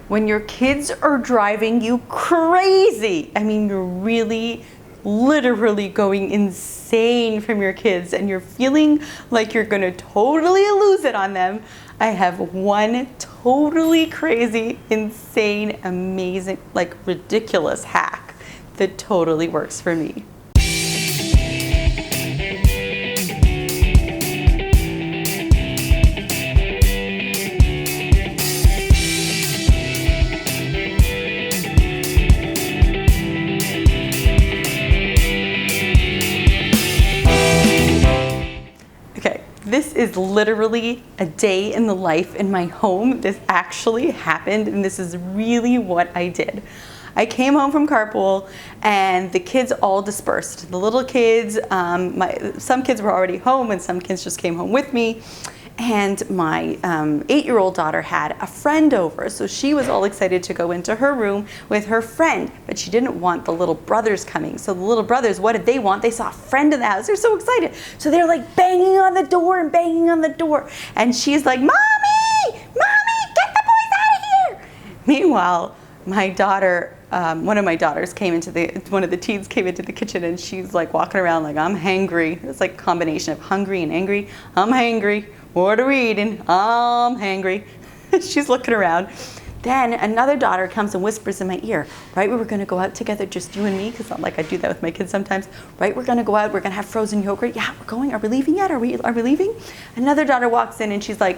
when your kids are driving you crazy. I mean, you're really literally going insane from your kids and you're feeling like you're gonna totally lose it on them. I have one totally crazy, insane, amazing, like ridiculous hack that totally works for me. This is literally a day in the life in my home. This actually happened, and this is really what I did. I came home from carpool and the kids all dispersed. The little kids, some kids were already home and some kids just came home with me. And my 8-year-old daughter had a friend over, so she was all excited to go into her room with her friend, but she didn't want the little brothers coming. So the little brothers, what did they want? They saw a friend in the house. They're so excited. So they're like banging on the door and banging on the door. And she's like, Mommy, get the boys out of here. Meanwhile, my daughter, one of my daughters one of the teens came into the kitchen and she's like walking around like, I'm hangry. It's like a combination of hungry and angry. I'm hangry. What are we eating? I'm hangry. She's looking around. Then another daughter comes and whispers in my ear, right, we were gonna go out together, just you and me, because I do that with my kids sometimes. Right, we're gonna go out, we're gonna have frozen yogurt. Yeah, we're going, are we leaving yet? Are we leaving? Another daughter walks in and she's like,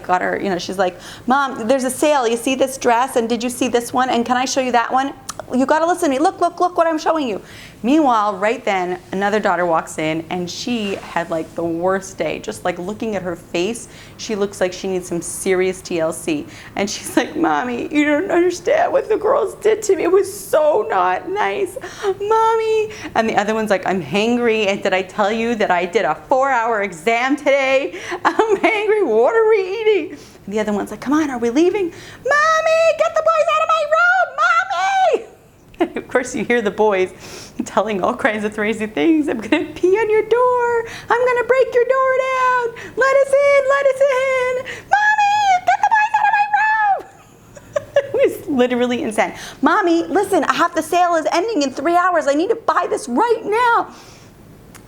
she's like, Mom, there's a sale. You see this dress? And did you see this one? And can I show you that one? You gotta listen to me. Look what I'm showing you. Meanwhile, right then, another daughter walks in and she had like the worst day. Just like looking at her face, she looks like she needs some serious TLC. And she's like, Mommy, you don't understand what the girls did to me. It was so not nice, Mommy. And the other one's like, I'm hangry. And did I tell you that I did a 4-hour exam today? I'm hangry. What are we eating? And the other one's like, come on, are we leaving? Mommy, get the boys out of my room, Mommy! And of course you hear the boys telling all kinds of crazy things. I'm gonna pee on your door. I'm gonna break your door down. Let us in. Mommy, get the boys out of my room. It was literally insane. Mommy, listen, the sale is ending in 3 hours. I need to buy this right now.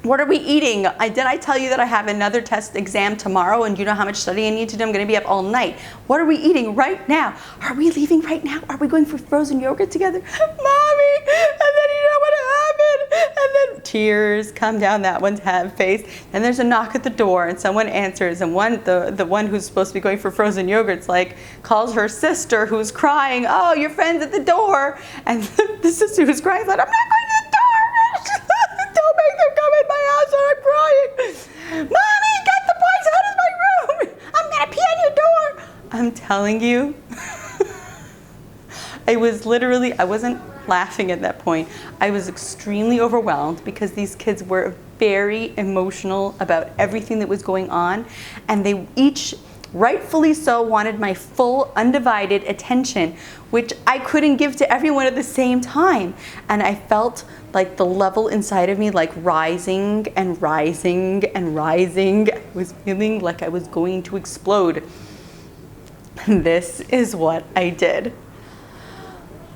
What are we eating? Did I tell you that I have another test exam tomorrow and you know how much studying I need to do? I'm going to be up all night. What are we eating right now? Are we leaving right now? Are we going for frozen yogurt together? Mommy! And then you know what happened? And then tears come down that one's face. And there's a knock at the door and someone answers and the one who's supposed to be going for frozen yogurt's like calls her sister who's crying, oh, your friend's at the door. And the sister who's crying is like, I'm not going to the door. Don't make them come in my house when I'm crying. Mommy, get the boys out of my room. I'm gonna pee on your door. I'm telling you, I wasn't laughing at that point. I was extremely overwhelmed because these kids were very emotional about everything that was going on, and they each, rightfully so, wanted my full undivided attention, which I couldn't give to everyone at the same time. And I felt like the level inside of me like rising and rising and rising. I was feeling like I was going to explode. This is what I did.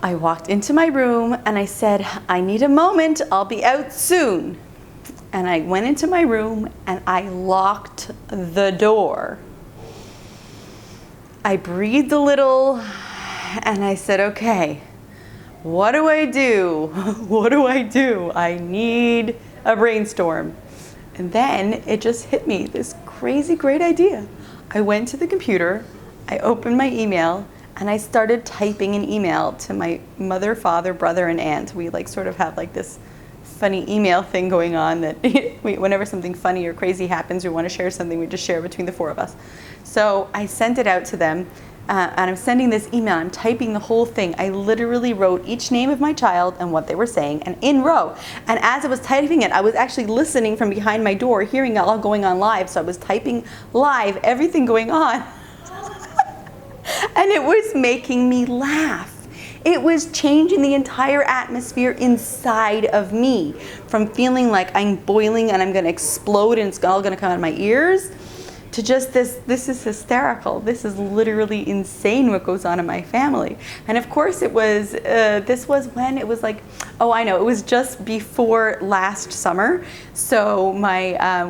I walked into my room and I said, I need a moment, I'll be out soon. And I went into my room and I locked the door. I breathed a little and I said, okay, what do I do? What do I do? I need a brainstorm. And then it just hit me, this crazy great idea. I went to the computer, I opened my email, and I started typing an email to my mother, father, brother, and aunt. We sort of have this funny email thing going on that whenever something funny or crazy happens, we want to share something, we just share between the 4 of us. So I sent it out to them, and I'm sending this email, I'm typing the whole thing. I literally wrote each name of my child and what they were saying, and in row. And as I was typing it, I was actually listening from behind my door, hearing it all going on live. So I was typing live, everything going on. And it was making me laugh. It was changing the entire atmosphere inside of me, from feeling like I'm boiling and I'm going to explode and it's all going to come out of my ears, to just this is hysterical. This is literally insane what goes on in my family. And of course it was, this was when it was like, oh, I know, it was just before last summer. So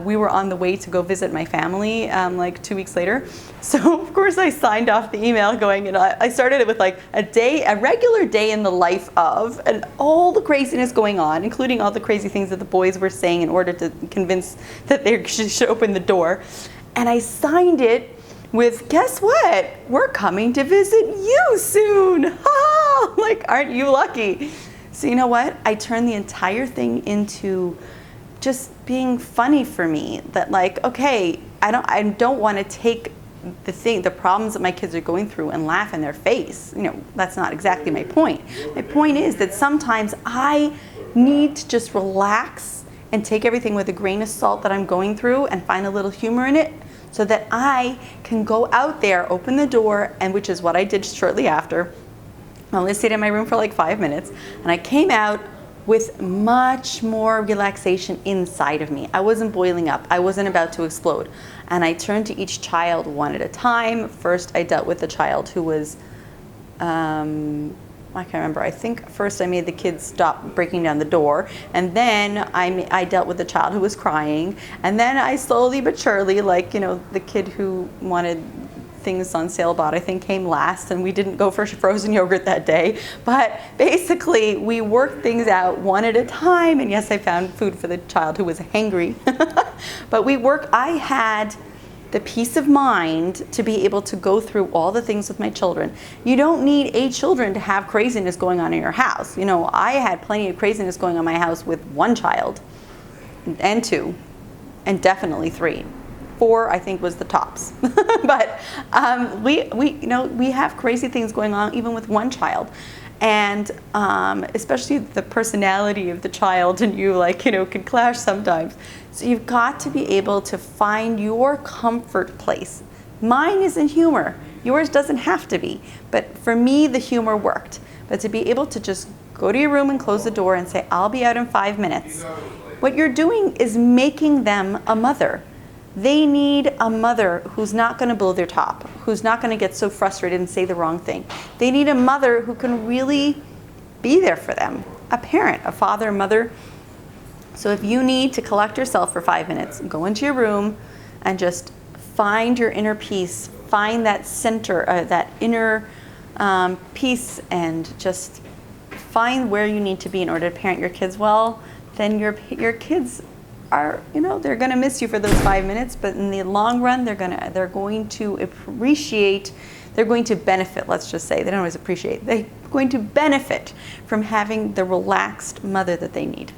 we were on the way to go visit my family like 2 weeks later. So of course I signed off the email going, and I started it with like a regular day in the life of, and all the craziness going on, including all the crazy things that the boys were saying in order to convince that they should open the door. And I signed it with, guess what? We're coming to visit you soon. Ha! Like, aren't you lucky? So you know what? I turned the entire thing into just being funny for me. That like, okay, I don't want to take the problems that my kids are going through and laugh in their face. You know, that's not exactly my point. My point is that sometimes I need to just relax and take everything with a grain of salt that I'm going through and find a little humor in it, so that I can go out there, open the door, and which is what I did shortly after. I only stayed in my room for like 5 minutes, and I came out with much more relaxation inside of me. I wasn't boiling up. I wasn't about to explode. And I turned to each child one at a time. First, I dealt with the child who was, I can't remember. I think first I made the kids stop breaking down the door, and then I dealt with the child who was crying, and then I slowly but surely, like, you know, the kid who wanted things on sale bought, I think, came last, and we didn't go for frozen yogurt that day. But basically, we worked things out one at a time, and yes, I found food for the child who was hangry. But I had the peace of mind to be able to go through all the things with my children. You don't need 8 children to have craziness going on in your house. You know, I had plenty of craziness going on in my house with 1 child, and 2, and definitely 3. 4, I think, was the tops. But we have crazy things going on even with 1 child. And especially the personality of the child and you, like, you know, can clash sometimes. So you've got to be able to find your comfort place. Mine isn't humor. Yours doesn't have to be. But for me, the humor worked. But to be able to just go to your room and close the door and say, I'll be out in 5 minutes. What you're doing is making them a mother. They need a mother who's not going to blow their top, who's not going to get so frustrated and say the wrong thing. They need a mother who can really be there for them, a parent, a father, a mother. So if you need to collect yourself for 5 minutes, go into your room and just find your inner peace, find that center, that inner peace, and just find where you need to be in order to parent your kids well, then your kids are, you know, they're going to miss you for those 5 minutes, but in the long run, they're going to appreciate, they're going to benefit, let's just say. They don't always appreciate. They're going to benefit from having the relaxed mother that they need.